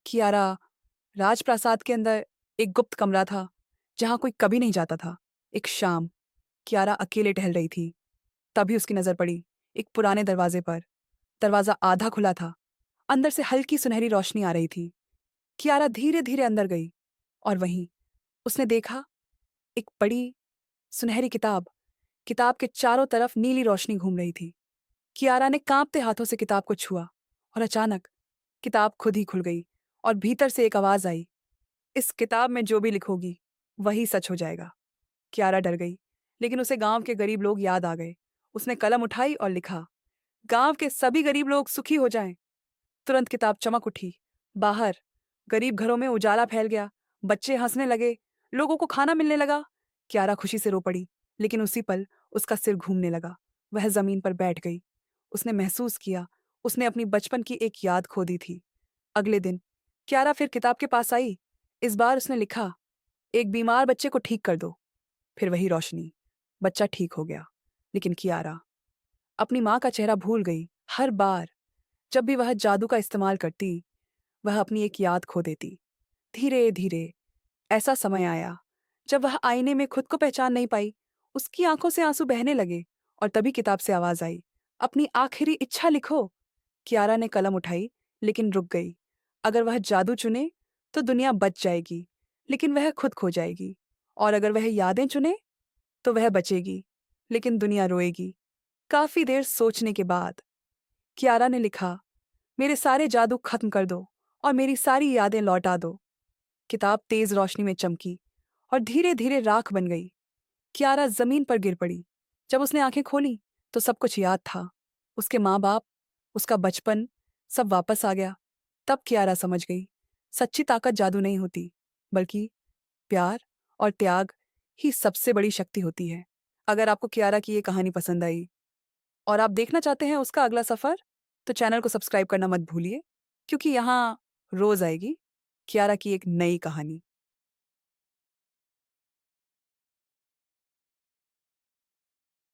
कियारा राजप्रासाद के अंदर एक गुप्त कमरा था, जहाँ कोई कभी नहीं जाता था। एक शाम, कियारा अकेले टहल रही थी। तभी उसकी नज़र पड़ी एक पुराने दरवाजे पर। दरवाज़ा आधा खुला था, अंदर से हल्की सुनहरी रोशनी आ रही थी। कियारा धीरे-धीरे अंदर गई और वहीं उसने देखा एक बड़ी सुनहरी किताब। किताब के चारों तरफ नीली रोशनी घूम रही थी। कियारा ने काँपते हाथों से किताब को छुआ और अचानक किताब खुद ही खुल गई और भीतर से एक आवाज़ आई, "इस किताब में जो भी लिखोगी, वही सच हो जाएगा।" कियारा डर गई, लेकिन उसे गाँव के गरीब लोग याद आ गए। उसने कलम उठाई और लिखा, "गाँव के सभी गरीब लोग सुखी हो जाएँ।" तुरंत किताब चमक उठी। बाहर गरीब घरों में उजाला फैल गया। बच्चे हंसने लगे, लोगों को खाना मिलने लगा। क्यारा खुशी से रो पड़ी, लेकिन उसी पल उसका सिर घूमने लगा। वह जमीन पर बैठ गई। उसने महसूस किया उसने अपनी बचपन की एक याद खो दी थी। अगले दिन क्यारा फिर किताब के पास आई। इस बार उसने लिखा, "एक बीमार बच्चे को ठीक कर दो।" फिर वही रोशनी। बच्चा ठीक हो गया। लेकिन कियारा अपनी माँ का चेहरा भूल गई। हर बार जब भी वह जादू का इस्तेमाल करती, वह अपनी एक याद खो देती। धीरे धीरे ऐसा समय आया जब वह आईने में खुद को पहचान नहीं पाई। उसकी आंखों से आंसू बहने लगे और तभी किताब से आवाज आई, "अपनी आखिरी इच्छा लिखो।" कियारा ने कलम उठाई, लेकिन रुक गई। अगर वह जादू चुने तो दुनिया बच जाएगी, लेकिन वह खुद खो जाएगी। और अगर वह यादें चुने तो वह बचेगी, लेकिन दुनिया रोएगी। काफी देर सोचने के बाद कियारा ने लिखा, "मेरे सारे जादू खत्म कर दो और मेरी सारी यादें लौटा दो।" किताब तेज रोशनी में चमकी और धीरे धीरे राख बन गई। कियारा जमीन पर गिर पड़ी। जब उसने आंखें खोली तो सब कुछ याद था। उसके माँ बाप, उसका बचपन, सब वापस आ गया। तब कियारा समझ गई, सच्ची ताकत जादू नहीं होती, बल्कि प्यार और त्याग ही सबसे बड़ी शक्ति होती है। अगर आपको कियारा की ये कहानी पसंद आई और आप देखना चाहते हैं उसका अगला सफर, तो चैनल को सब्सक्राइब करना मत भूलिए, क्योंकि यहाँ रोज आएगी कियारा की एक नई कहानी।